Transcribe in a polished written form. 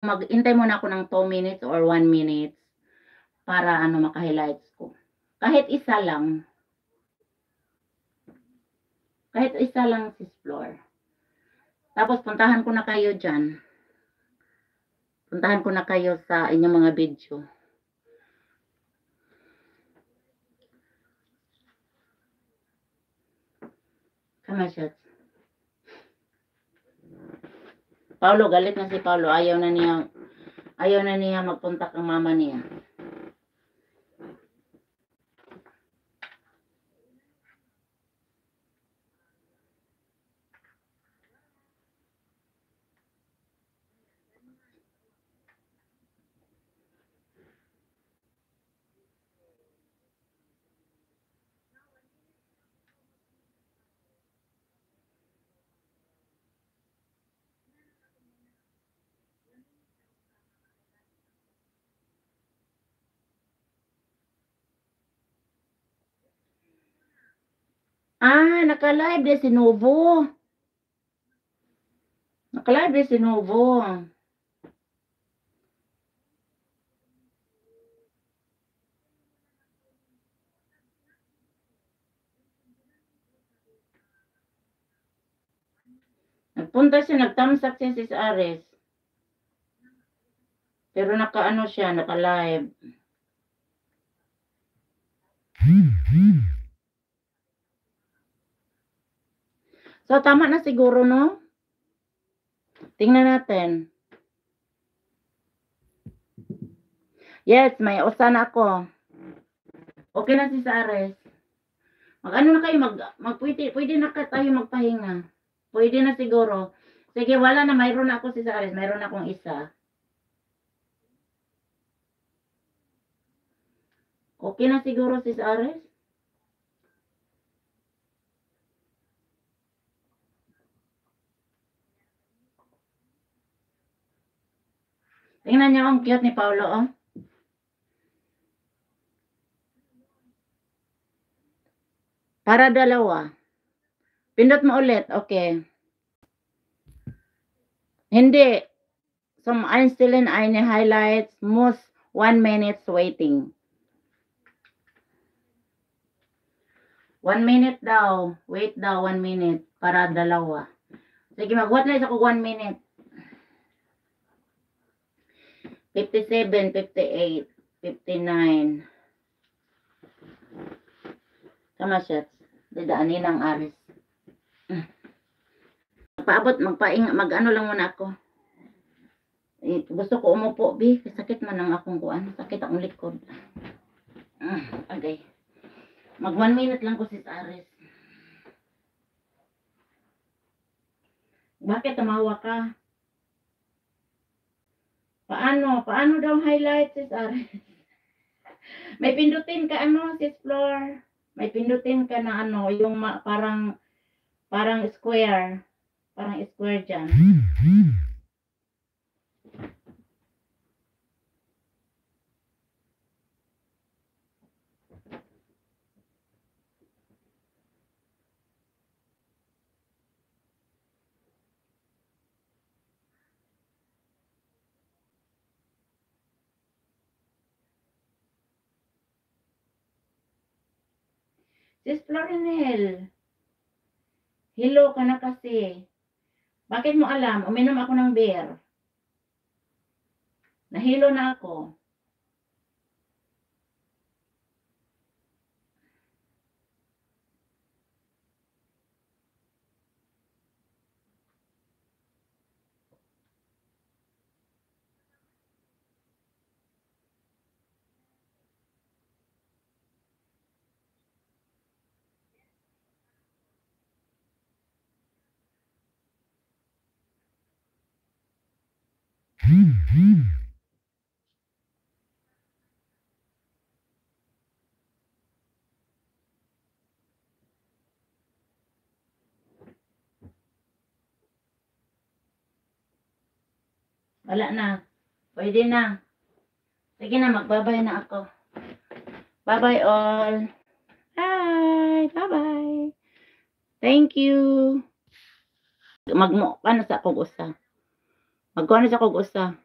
Maghintay muna ako ng 2 minutes or 1 minutes para ano maka-highlights ko. Kahit isa lang. Kahit isa lang sis Flor. Tapos puntahan ko na kayo diyan. Puntahan ko na kayo sa inyong mga video. Kama siya. Paulo, galit na si Paulo. Ayaw na niya magpunta kang mama niya. Naka-live din si Novo. Naka-live din si Novo. Nagpunta siya, nagtamsak siya si Ares. Pero naka-ano siya, naka-live. So, tama na siguro, no? Tingnan natin. Yes, may usan ako. Okay na si Ares. Mag-ano na kayo, pwede na tayo magpahinga. Pwede na siguro. Sige, wala na, mayroon na ako si Ares. Mayroon akong isa. Okay na siguro si Ares? Tingnan niyo ang cute ni Paulo, oh. Para dalawa. Pindot mo ulit. Okay. Hindi. Some Einstein eine highlights most 1 minute waiting. 1 minute daw. Wait daw 1 minute para dalawa. Sige, magwat na isa ko 1 minute. 57, 58, 59. Tama siya. Didaanin ang Aris. Mag-ano lang muna ako. Gusto ko umupo, bi. Sakit man ang akong kuan. Sakit ang likod. Okay. Mag 1 minute lang ko si Aris. Bakit tumawa ka? Paano daw highlight sis Aris? May pindutin ka sis Flor. May pindutin ka na yung parang square. Parang square dyan. Sis Florinel, hello ka na kasi. Bakit mo alam? Uminom ako ng beer. Nahilo na ako. Wala na. Pwede na. Sige na, magbabay na ako. Bye-bye all. Hi! Bye-bye. Thank you. Ano sa akong usa. Magkuha na sa akong usa.